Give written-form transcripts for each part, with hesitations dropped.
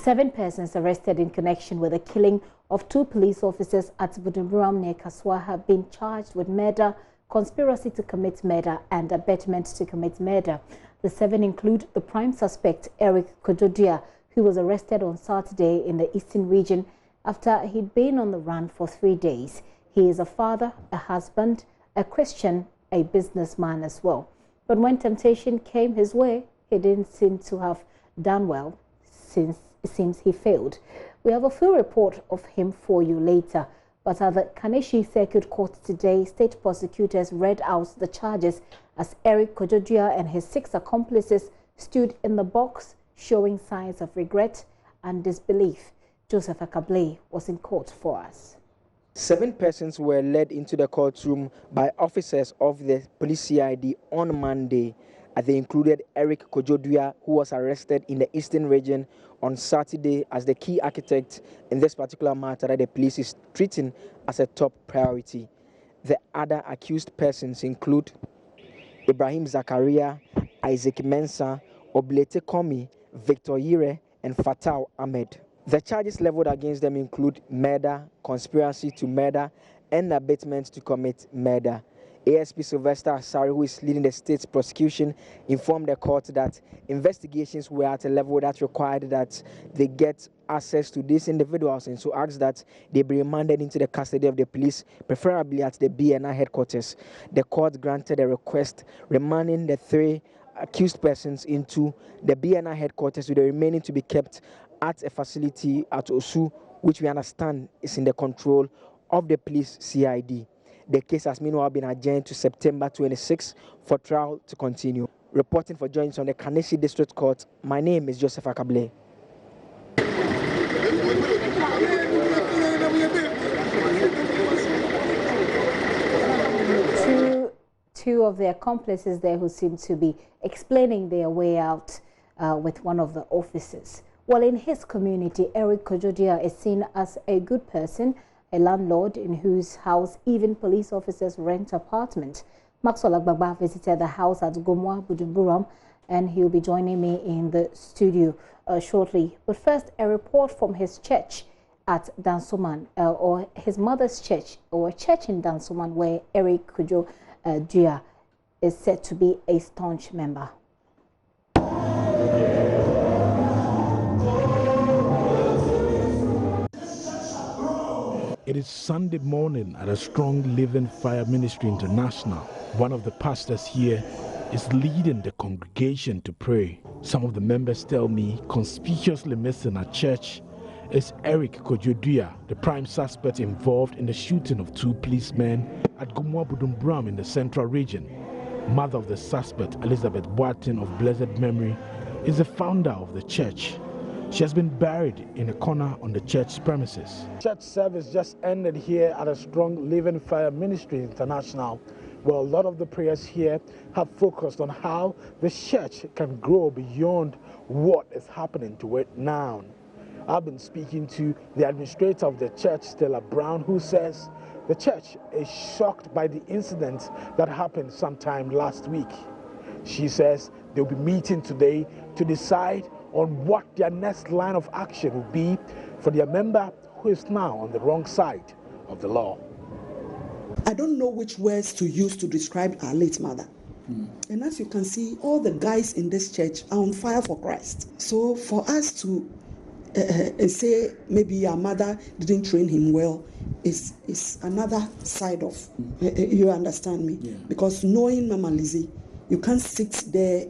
7 persons arrested in connection with the killing of 2 police officers at Buduburam near Kaswa have been charged with murder, conspiracy to commit murder and abetment to commit murder. The 7 include the prime suspect, Eric Kojodia, who was arrested on Saturday in the Eastern region after he'd been on the run for 3 days. He is a father, a husband, a Christian, a businessman as well. But when temptation came his way, he didn't seem to have done well, since it seems he failed. We have a full report of him for you later. But at the Kaneshie Circuit Court today, state prosecutors read out the charges as Eric Kojodia and his 6 accomplices stood in the box, showing signs of regret and disbelief. Joseph Akabley was in court for us. 7 persons were led into the courtroom by officers of the police CID on Monday. They included Eric Kojodia, who was arrested in the Eastern region on Saturday as the key architect in this particular matter that the police is treating as a top priority. The other accused persons include Ibrahim Zakaria, Isaac Mensah, Oblete Komi, Victor Yire, and Fatal Ahmed. The charges leveled against them include murder, conspiracy to murder, and abetment to commit murder. ASP Sylvester Asari, who is leading the state's prosecution, informed the court that investigations were at a level that required that they get access to these individuals, and so asked that they be remanded into the custody of the police, preferably at the BNI headquarters. The court granted a request remanding the 3 accused persons into the BNI headquarters, with the remaining to be kept at a facility at Osu, which we understand is in the control of the police CID. The case has meanwhile been adjourned to September 26 for trial to continue. Reporting for JoyNews on the Kaneshie District Court, my name is Joseph Akabley. Two of the accomplices there who seem to be explaining their way out with one of the officers. Well, in his community, Eric Kojodia is seen as a good person, a landlord in whose house even police officers rent apartments. Maxwell Agbagba visited the house at Gomwa, Buduburam, and he'll be joining me in the studio shortly. But first, a report from his church at Dansoman, or his mother's church, or a church in Dansoman, where Eric Kojodia is said to be a staunch member. It is Sunday morning at a Strong Living Fire Ministry International. One of the pastors here is leading the congregation to pray. Some of the members tell me conspicuously missing at church is Eric Kojodia, the prime suspect involved in the shooting of 2 policemen at Gomwa Buduburam in the central region. Mother of the suspect, Elizabeth Boatin of blessed memory, is the founder of the church. She has been buried in a corner on the church premises. Church service just ended here at a Strong Living Fire Ministry International. Well, a lot of the prayers here have focused on how the church can grow beyond what is happening to it now. I've been speaking to the administrator of the church, Stella Brown, who says the church is shocked by the incident that happened sometime last week. She says they'll be meeting today to decide on what their next line of action will be for their member who is now on the wrong side of the law. I don't know which words to use to describe our late mother. And as you can see, all the guys in this church are on fire for Christ. So for us to say maybe our mother didn't train him well is another side of, you understand me? Yeah. Because knowing Mama Lizzie, you can't sit there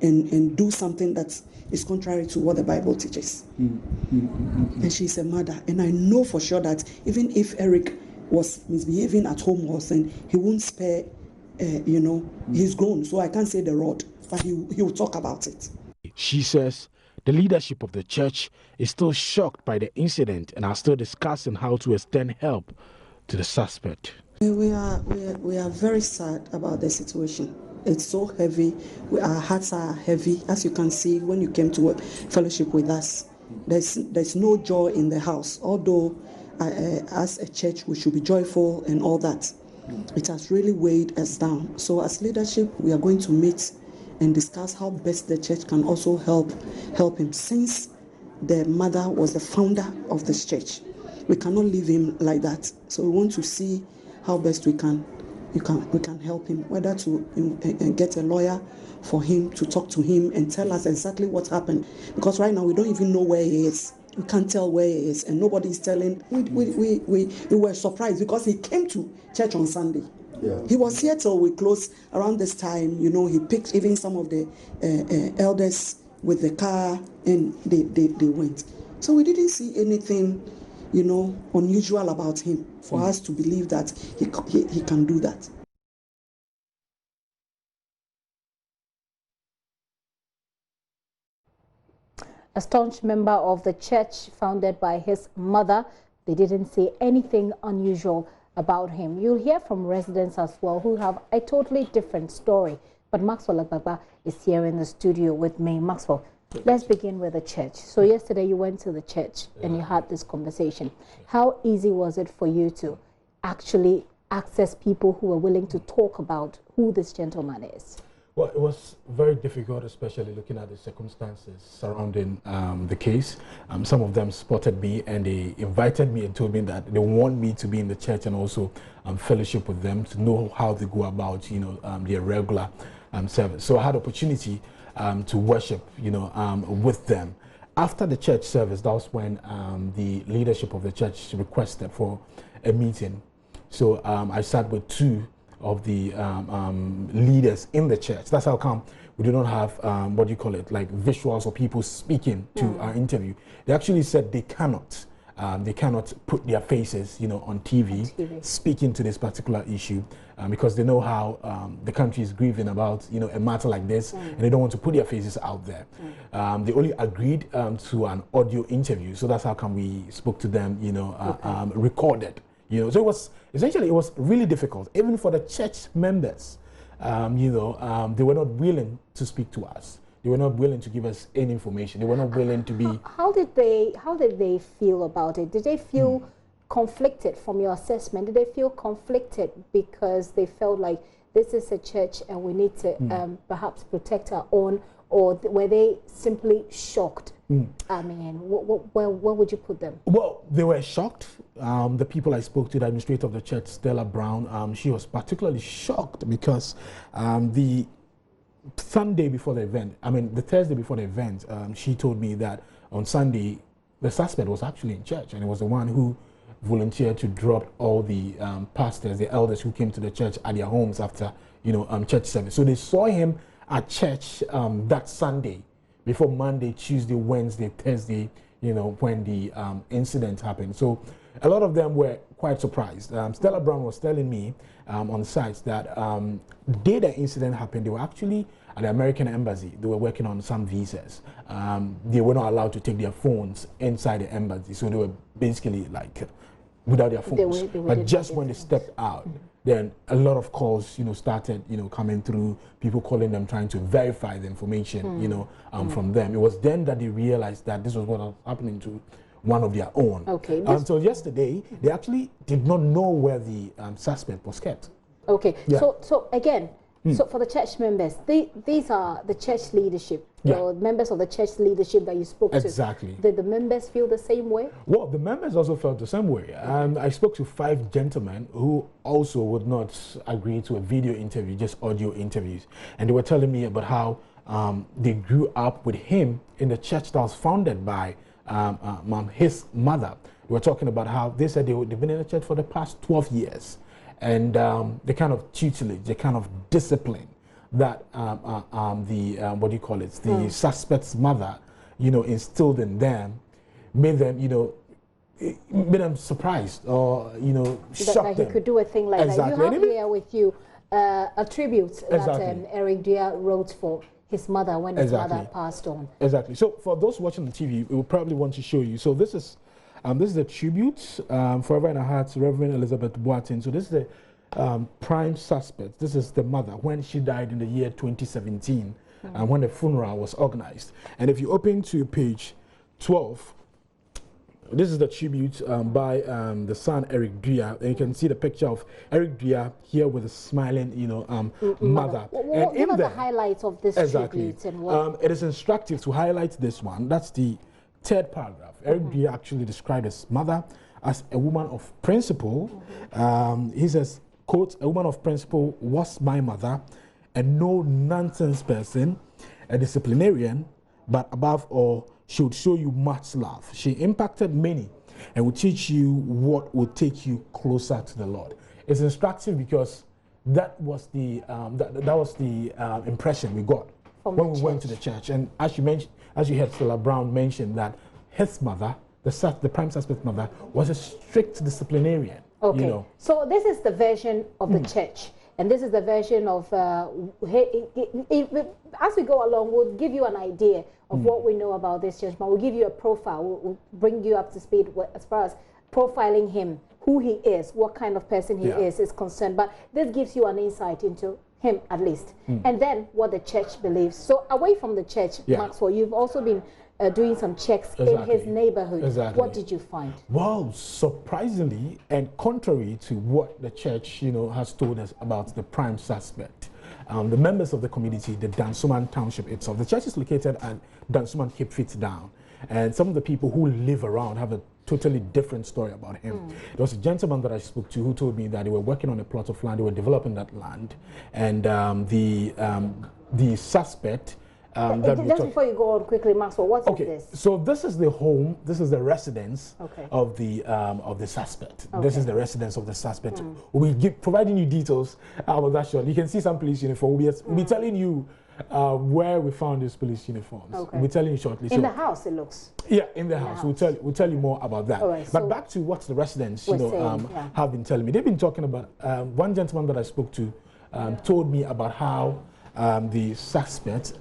and do something that is contrary to what the Bible teaches. And she's a mother. And I know for sure that even if Eric was misbehaving at home or saying, he won't spare, he's grown. So I can't say the rod, but he will talk about it. She says the leadership of the church is still shocked by the incident and are still discussing how to extend help to the suspect. We are very sad about the situation. It's so heavy. Our hearts are heavy. As you can see, when you came to fellowship with us, there's no joy in the house. Although as a church, we should be joyful and all that. It has really weighed us down. So as leadership, we are going to meet and discuss how best the church can also help him. Since the mother was the founder of this church. We cannot leave him like that. So we want to see how best we can help him, whether to get a lawyer for him to talk to him and tell us exactly what happened. Because right now we don't even know where he is. We can't tell where he is, and nobody is telling. We were surprised because he came to church on Sunday. Yeah. He was here till we closed around this time. You know, he picked even some of the elders with the car, and they went. So we didn't see anything, you know, unusual about him for us to believe that he can do that. A staunch member of the church founded by his mother, they didn't say anything unusual about him. You'll hear from residents as well who have a totally different story. But Maxwell Agbagba is here in the studio with me. Maxwell, let's begin with the church. So yesterday you went to the church and you had this conversation. How easy was it for you to actually access people who were willing to talk about who this gentleman is? Well, it was very difficult, especially looking at the circumstances surrounding the case. Some of them spotted me and they invited me and told me that they want me to be in the church and also fellowship with them to know how they go about, you know, their regular service. So I had opportunity to worship, you know, with them. After the church service, that was when the leadership of the church requested for a meeting. So I sat with two of the leaders in the church. That's how come we do not have what do you call it, like visuals or people speaking to our interview. They actually said they cannot put their faces, you know, on TV, speaking to this particular issue because they know how the country is grieving about, you know, a matter like this, and they don't want to put their faces out there. They only agreed to an audio interview, so that's how come we spoke to them, you know, recorded. You know, so it was essentially, it was really difficult, even for the church members. You know, they were not willing to speak to us. They were not willing to give us any information. They were not willing to be. How did they feel about it? Did they feel conflicted from your assessment? Did they feel conflicted because they felt like this is a church and we need to perhaps protect our own, or were they simply shocked? I mean, where would you put them? Well, they were shocked. The people I spoke to, the administrator of the church, Stella Brown, she was particularly shocked because the Sunday before the event, the Thursday before the event, she told me that on Sunday, the suspect was actually in church, and it was the one who volunteered to drop all the pastors, the elders who came to the church at their homes after, you know, church service. So they saw him at church that Sunday, before Monday, Tuesday, Wednesday, Thursday, you know, when the incident happened. So a lot of them were quite surprised. Stella Brown was telling me on site that the day the incident happened, they were actually at the American embassy. They were working on some visas. They were not allowed to take their phones inside the embassy. So they were basically like without their phones. But just when they stepped out, then a lot of calls, you know, started, you know, coming through, people calling them, trying to verify the information, you know, from them. It was then that they realized that this was what was happening to one of their own. Okay. Until yesterday, they actually did not know where the suspect was kept. Okay. Yeah. So again, so for the church members, these are the church leadership, the members of the church leadership that you spoke to. Exactly. Did the members feel the same way? Well, the members also felt the same way. I spoke to 5 gentlemen who also would not agree to a video interview, just audio interviews. And they were telling me about how they grew up with him in the church that was founded by his mother. We were talking about how they said they've been in the church for the past 12 years. And the kind of tutelage, the kind of discipline that what do you call it, the suspect's mother, you know, instilled in them, made them, you know, made them surprised or, you know, shocked that he could do a thing like that. You have here with you a tribute that Eric Dia wrote for his mother when his mother passed on. Exactly. So for those watching the TV, we will probably want to show you. So this is a tribute, Forever in Our Hearts, Reverend Elizabeth Boateng. So this is the prime suspect. This is the mother when she died in the year 2017, when the funeral was organized. And if you open to page 12, this is the tribute by the son Eric Dia, and you can see the picture of Eric Dia here with a smiling, you know, mother. And give us the highlights of this tribute and what. It is instructive to highlight this one. That's the third paragraph, Eric D actually described his mother as a woman of principle. He says, quote, "A woman of principle was my mother, a no-nonsense person, a disciplinarian, but above all, she would show you much love. She impacted many and would teach you what would take you closer to the Lord." It's instructive because that was the impression we got when we went to the church. And as you mentioned, as you heard Stella Brown mention, that his mother, the prime suspect's mother, was a strict disciplinarian. Okay. You know. So this is the version of the church, and this is the version of. As we go along, we'll give you an idea of what we know about this church, but we'll give you a profile. We'll bring you up to speed as far as profiling him, who he is, what kind of person he is concerned. But this gives you an insight into him, at least, and then what the church believes. So away from the church, Maxwell, you've also been doing some checks in his neighborhood. What did you find? Well, surprisingly and contrary to what the church, has told us about the prime suspect, the members of the community, the Dansoman Township itself, the church is located at Dansoman Cape Fit Down, and some of the people who live around have a totally different story about him. There was a gentleman that I spoke to who told me that they were working on a plot of land, they were developing that land, and the suspect. Just before you go on quickly, Maxwell, what is this? So this is the home, this is the residence of the suspect. This is the residence of the suspect. We'll be providing you details about that shortly. You can see some police uniform. We'll be telling you where we found these police uniforms. We'll be telling you shortly. In the house, it looks. Yeah, in the house. We'll tell you more about that. Right, but back to what the residents, have been telling me. They've been talking about one gentleman that I spoke to told me about how the suspect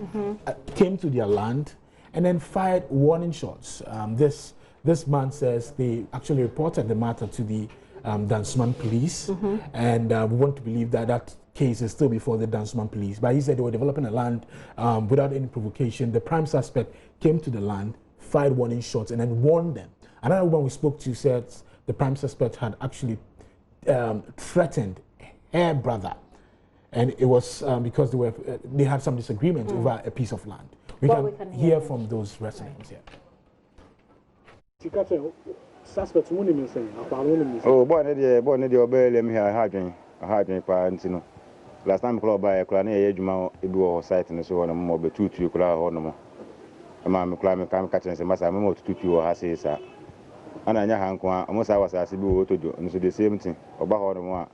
came to their land and then fired warning shots. This man says they actually reported the matter to the Dansoman police, and we want to believe that that case is still before the Dansoman police. But he said they were developing a land without any provocation. The prime suspect came to the land, fired warning shots, and then warned them. Another one we spoke to said the prime suspect had actually threatened her brother. And it was because they had some disagreement over a piece of land. We can hear from those residents here. Oh, boy, let me hear a last time club by a clan, a site in the so on a more be 2 or I'm climbing catching some massa more to 2 or sir. And I know almost I was as to do, and so the same thing about one.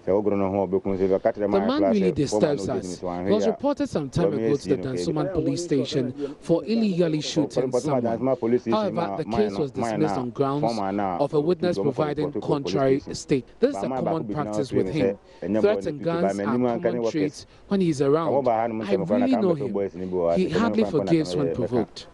The man really disturbs us. He was reported some time ago to the Dansoman police station for illegally shooting someone. However, the case was dismissed on grounds of a witness providing contrary state. This is a common practice with him. Threats and guns are common traits when he's around. I really know him. He hardly forgives when provoked.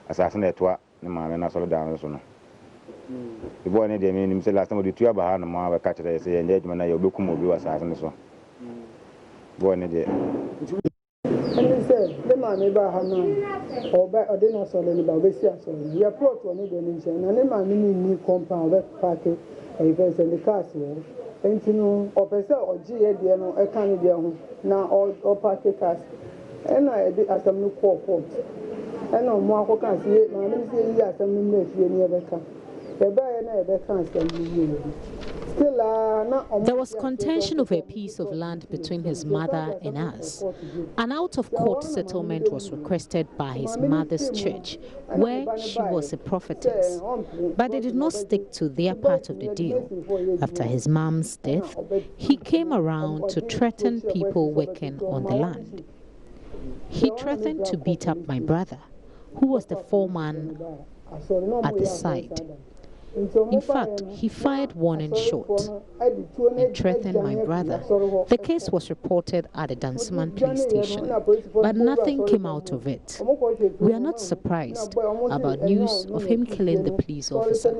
Assassin the man and sort down so. The boy need him say last time the 2 behind the man catch it say engagement na you be come be assassin so. Boy need it. And he said, the man never had none or by or dinner so any about this year so. We approach one of the nation and the man need compound parking a person the castle. And you know, or person or GA no a Canadian now or parking cars. And I did as a new court. And no more can see it, and say, yes, I'm near Becca. The buyer never can't still, there was contention over a piece of land between his mother and us. An out-of-court settlement was requested by his mother's church, where she was a prophetess. But they did not stick to their part of the deal. After his mom's death, he came around to threaten people working on the land. He threatened to beat up my brother, who was the foreman at the site. In fact, he fired warning shots and threatened my brother. The case was reported at the Dansoman police station, but nothing came out of it. We are not surprised about news of him killing the police officer.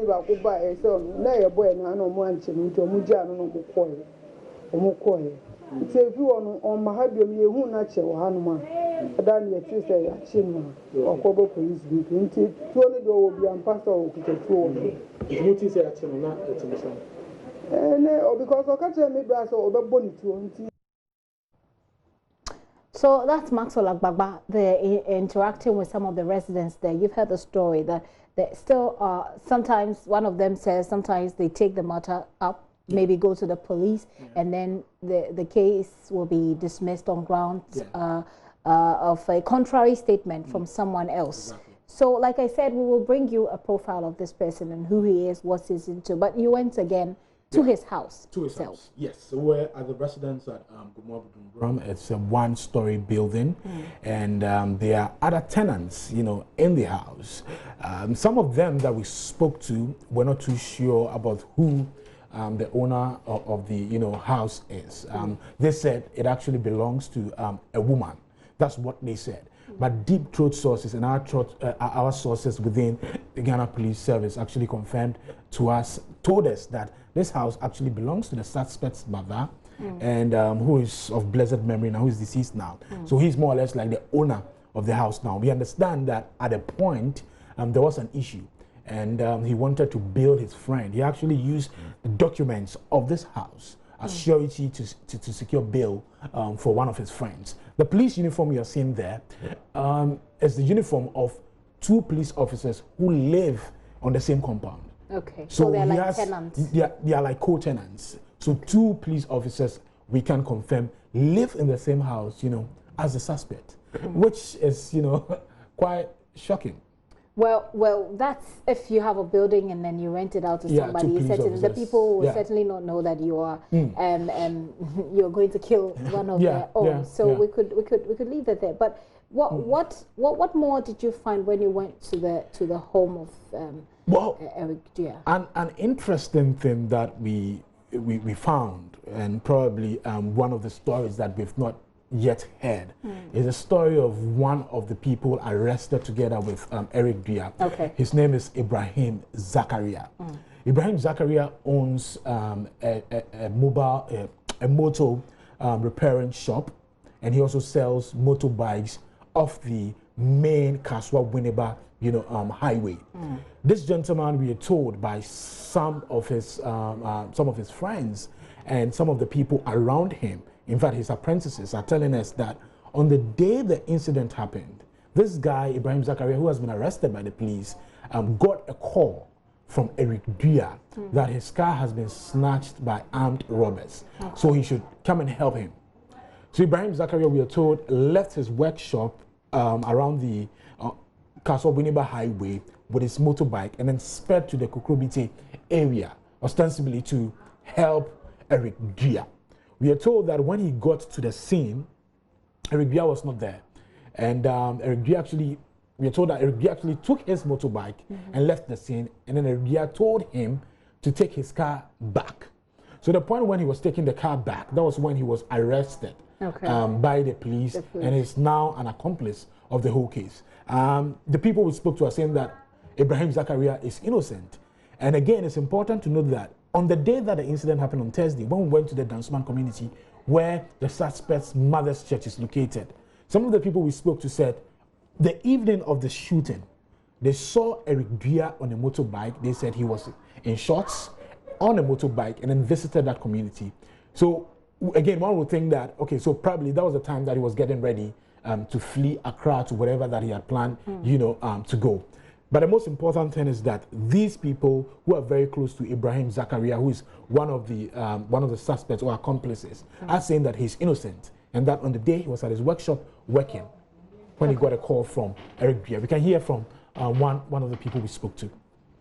If you on my husband, you who not show Hanuma, then your sister, Chima, or Kobo police, until 20 will be on pastor or to Because I can't me brass or bonny to. So that's Maxwell Agbagba. They're interacting with some of the residents there. You've heard the story that they still sometimes one of them says sometimes they take the matter up, maybe go to the police, and then the case will be dismissed on grounds of a contrary statement from someone else. Exactly. So like I said, we will bring you a profile of this person and who he is, what he's into. But you went again to his house. To his house, yes. So we're at the residence at Buduburam. It's a one-story building, and there are other tenants, you know, in the house. Some of them that we spoke to were not too sure about who the owner of the, you know, house is. They said it actually belongs to a woman. That's what they said. But deep throat sources and our sources within the Ghana Police Service actually confirmed to us, told us that this house actually belongs to the suspect's mother, and who is of blessed memory now, who is deceased now. So he's more or less like the owner of the house now. We understand that at a point there was an issue, and he wanted to bill his friend. He actually used the documents of this house as surety to secure bail for one of his friends. The police uniform you're seeing there is the uniform of 2 police officers who live on the same compound. Okay, so they're like tenants. They are like co-tenants. So 2 police officers, we can confirm, live in the same house, you know, as the suspect, which is, you know, quite shocking. Well, that's if you have a building and then you rent it out to somebody. The people will certainly not know that you are you're going to kill one of their own. So we could leave it there. But what more did you find when you went to the home of Eric Dua? An interesting thing that we found, and probably one of the stories that we've not yet heard, is a story of one of the people arrested together with Eric Dua. Okay. His name is Ibrahim Zakaria. Ibrahim Zakaria owns a motor repairing shop, and he also sells motorbikes off the main Kaswa Winneba, you know, highway. This gentleman, we are told by some of his friends and some of the people around him, in fact his apprentices, are telling us that on the day the incident happened, this guy Ibrahim Zakaria, who has been arrested by the police, got a call from Eric Dua that his car has been snatched by armed robbers, so he should come and help him. So Ibrahim Zakaria, we are told, left his workshop around the Kaswa Winneba highway with his motorbike and then sped to the Kukrobite area, ostensibly to help Eric Dua. We are told that when he got to the scene, Eric Dua was not there. And Eric Dua actually, we are told that Eric Dua actually took his motorbike and left the scene, and then Eric Dua told him to take his car back. So the point when he was taking the car back, that was when he was arrested by the police, and is now an accomplice of the whole case. The people we spoke to are saying that Ibrahim Zakaria is innocent. And again, it's important to note that on the day that the incident happened on Thursday, when we went to the Dansuman community where the suspect's mother's church is located, some of the people we spoke to said the evening of the shooting, they saw Eric Dua on a motorbike. They said he was in shorts on a motorbike and then visited that community. So again, one would think that, okay, so probably that was the time that he was getting ready to flee Accra to wherever that he had planned, you know, to go. But the most important thing is that these people who are very close to Ibrahim Zakaria, who is one of the suspects or accomplices, are saying that he's innocent, and that on the day he was at his workshop working, when he got a call from Eric Dua. We can hear from one of the people we spoke to.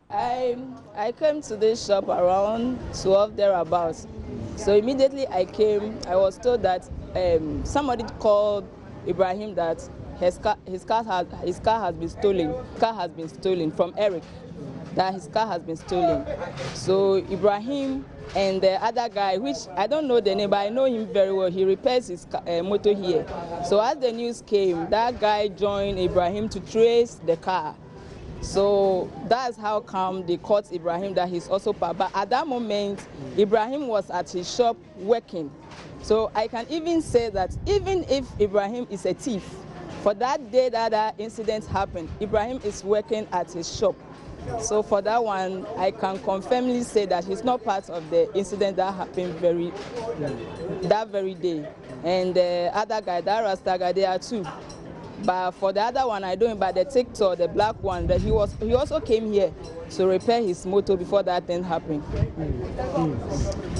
I came to this shop around 12 thereabouts. So immediately I came, I was told that somebody called Ibrahim that his car has been stolen. Car has been stolen from Eric. That his car has been stolen. So Ibrahim and the other guy, which I don't know the name, but I know him very well. He repairs his motor here. So as the news came, that guy joined Ibrahim to trace the car. So that's how come they caught Ibrahim, that he's also part. But at that moment, Ibrahim was at his shop working. So I can even say that even if Ibrahim is a thief, for that day that incident happened, Ibrahim is working at his shop. So for that one, I can confirmly say that he's not part of the incident that happened that very day. And the other guy, that Rasta guy, there are two. But for the other one, I don't. But the TikTok, the black one, that he also came here to repair his motor before that thing happened.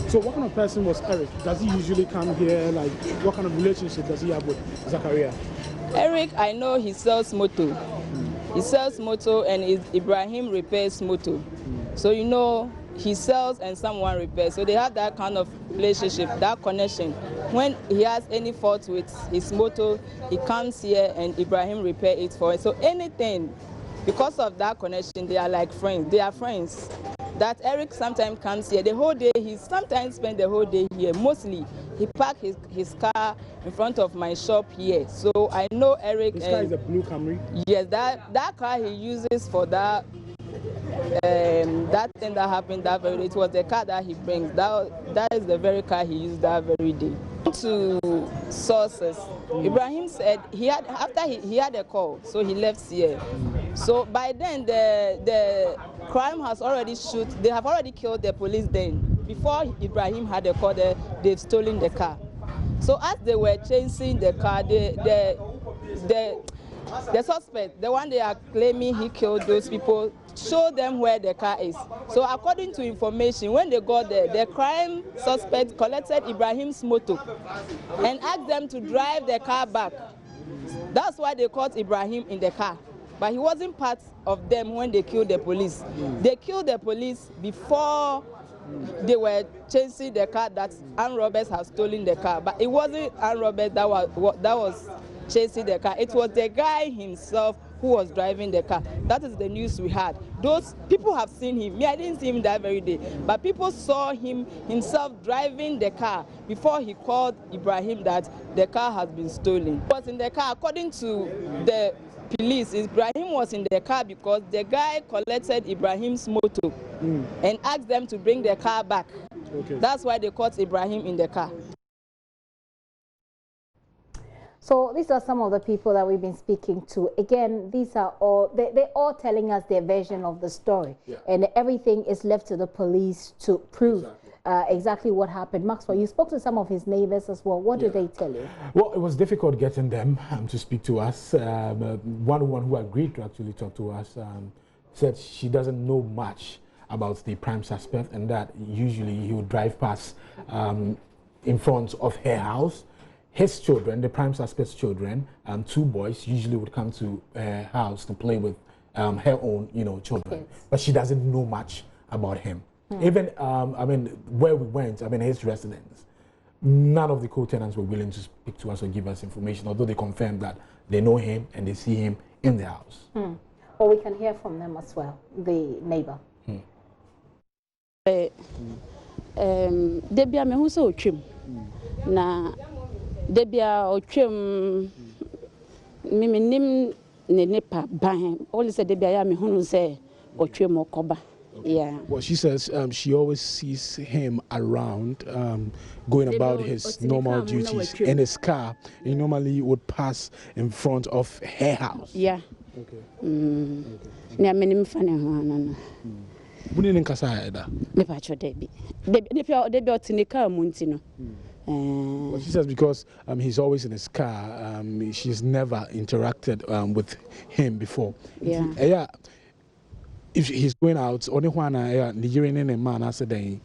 So what kind of person was Eric? Does he usually come here? Like, what kind of relationship does he have with Zachariah? Eric, I know he sells motor. He sells motor, and Ibrahim repairs motor. So you know, he sells and someone repairs. So they have that kind of relationship, that connection. When he has any fault with his motor, he comes here and Ibrahim repair it for him. So anything, because of that connection, they are like friends. They are friends. That Eric sometimes comes here the whole day. He sometimes spends the whole day here. Mostly, he parks his car in front of my shop here. So I know Eric. This car is a blue Camry? Yes, that car he uses for that thing that happened that very day. It was the car that he brings. That is the very car he used that very day. To sources, Ibrahim said after he had a call, so he left here. So by then the crime has already they have already killed the police then. Before Ibrahim had a call, they've stolen the car. So as they were chasing the car, the suspect, the one they are claiming he killed those people, show them where the car is. So according to information, when they got there, the crime suspect collected Ibrahim's motor and asked them to drive the car back. That's why they caught Ibrahim in the car. But he wasn't part of them when they killed the police. They killed the police before they were chasing the car that armed robbers have stolen the car. But it wasn't armed robbers that was chasing the car. It was the guy himself who was driving the car. That is the news we had. Those people have seen him. Me, I didn't see him that very day. But people saw him himself driving the car before he called Ibrahim that the car has been stolen. He was in the car. According to the police, Ibrahim was in the car because the guy collected Ibrahim's motor and asked them to bring the car back. Okay. That's why they caught Ibrahim in the car. So these are some of the people that we've been speaking to. Again, these are all, they're all telling us their version of the story. Yeah. And everything is left to the police to prove exactly what happened. Maxwell, you spoke to some of his neighbors as well. What did they tell you? Well, it was difficult getting them to speak to us. One who agreed to actually talk to us said she doesn't know much about the prime suspect and that usually he would drive past in front of her house. His children, the prime suspect's children, two boys, usually would come to her house to play with her own, children. Yes. But she doesn't know much about him. Even, where we went, his residence, none of the co-tenants were willing to speak to us or give us information, although they confirmed that they know him and they see him in the house. Or we can hear from them as well, the neighbor. Debia me huso ochim na debia ochim miminim ne nepa ban all say debia ya me hunu say ochim okoba. Yeah. Well, she says she always sees him around, going about his normal duties in his car. He normally would pass in front of her house. Yeah. Okay. Ne menim fane ho anana. Bunini nkasa eda. Me pacho debi. Debi otinika munti no. Well, she says because he's always in his car, she's never interacted with him before. Yeah. Yeah. If he's going out, only one Nigerian and a man I said,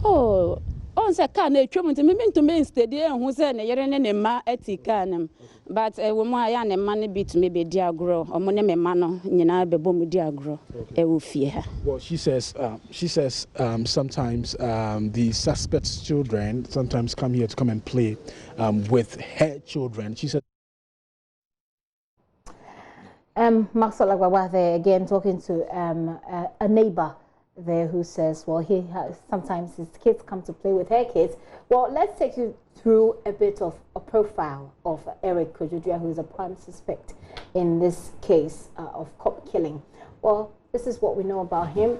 oh, on the car, they trouble to me to me steady and who said a ma eticanum. But a woman I am a money bit maybe dear grow or money mano, be boom dear grow. I will fear her. Well, she says sometimes the suspect's children sometimes come here to come and play with her children. She said. Maxwell Agbawa there again talking to a neighbor there who says, well, sometimes his kids come to play with her kids. Well, let's take you through a bit of a profile of Eric Kojudria, who is a prime suspect in this case of cop killing. Well, this is what we know about him.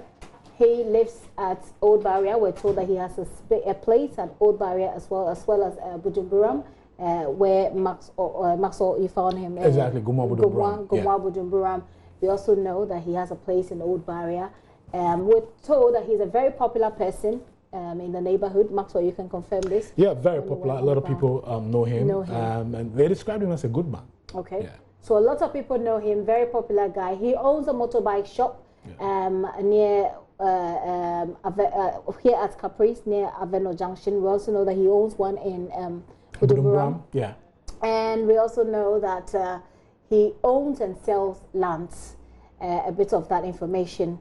He lives at Old Barrier. We're told that he has a place at Old Barrier as well as Buduburam. Where Maxwell, you found him. Exactly, Gumwa Buduburam. Buduburam. We also know that he has a place in Old Barrier. We're told that he's a very popular person in the neighborhood. Maxwell, you can confirm this? Yeah, very popular. A lot of people know him. And they describe him as a good man. Okay. Yeah. So a lot of people know him, very popular guy. He owns a motorbike shop near here at Caprice, near Aveno Junction. We also know that he owns one in Buduburam. Yeah. And we also know that he owns and sells lands. A bit of that information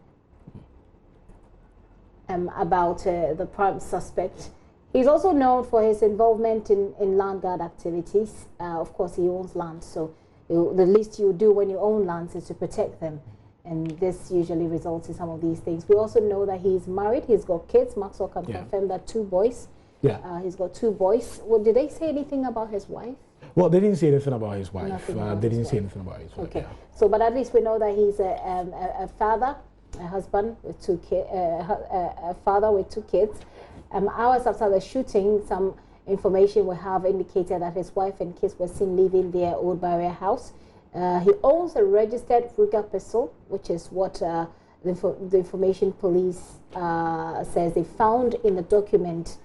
about the prime suspect. He's also known for his involvement in land guard activities. Of course, he owns land, so the least you do when you own lands is to protect them. And this usually results in some of these things. We also know that he's married. He's got kids. Maxwell can confirm that, 2 boys. Yeah. He's got 2 boys. Well, did they say anything about his wife? Well, they didn't say anything about his wife. They didn't say anything about his wife. Okay. So, but at least we know that he's a father, a husband with 2 kids, a father with 2 kids. Hours after the shooting, some information we have indicated that his wife and kids were seen leaving their Old Barrier house. He owns a registered Ruger pistol, which is what the information police says they found in the document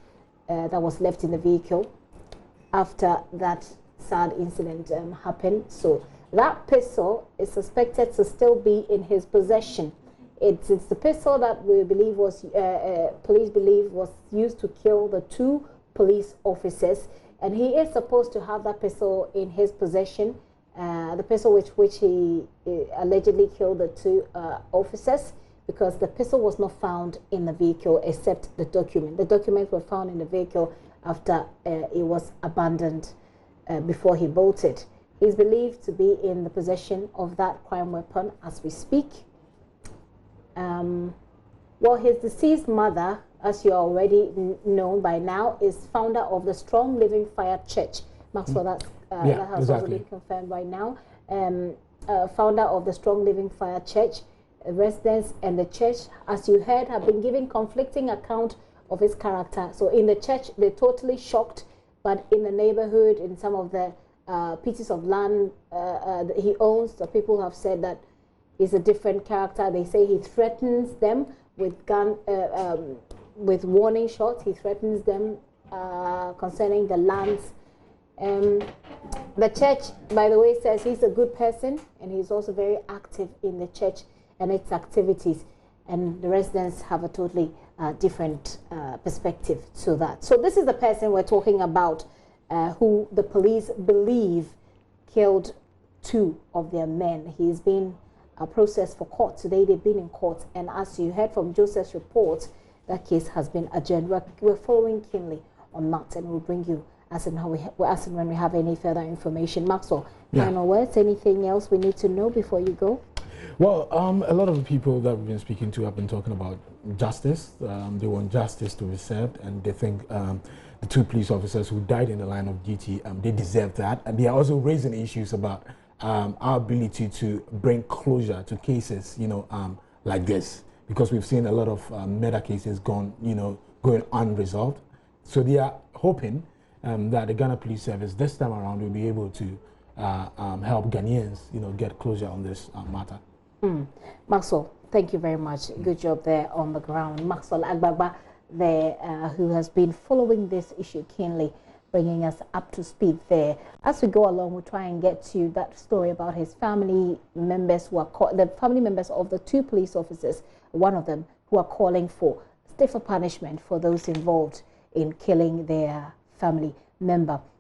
that was left in the vehicle after that sad incident happened. So that pistol is suspected to still be in his possession. It's the pistol that we believe was police believe was used to kill the 2 police officers, and he is supposed to have that pistol in his possession. The pistol with which he allegedly killed the 2 officers, because the pistol was not found in the vehicle except the document. The documents were found in the vehicle after it was abandoned before he bolted. He's believed to be in the possession of that crime weapon as we speak. Well, his deceased mother, as you already known by now, is founder of the Strong Living Fire Church. Maxwell, that has also been confirmed right now. Founder of the Strong Living Fire Church. Residents and the church, as you heard, have been giving conflicting account of his character. So in the church, they're totally shocked, but in the neighborhood, in some of the pieces of land that he owns, the people have said that he's a different character. They say he threatens them with with warning shots. He threatens them concerning the lands. The church, by the way, says he's a good person, and he's also very active in the church and its activities. And the residents have a totally different perspective to that. So this is the person we're talking about, who the police believe killed 2 of their men. He's been processed for court. Today they've been in court, and as you heard from Joseph's report, that case has been adjourned. We're following keenly on that, and we'll bring you as and when we have any further information. Maxwell, final words, anything else we need to know before you go? Well, a lot of the people that we've been speaking to have been talking about justice. They want justice to be served, and they think the 2 police officers who died in the line of duty, they deserve that. And they are also raising issues about our ability to bring closure to cases, like this, because we've seen a lot of murder cases going unresolved. So they are hoping that the Ghana Police Service this time around will be able to help Ghanaians, get closure on this matter. Maxwell, thank you very much. Good job there on the ground. Maxwell Agbagba there, who has been following this issue keenly, bringing us up to speed there. As we go along, we'll try and get to that story about his family members who are the family members of the 2 police officers, one of them, who are calling for stiffer punishment for those involved in killing their family member.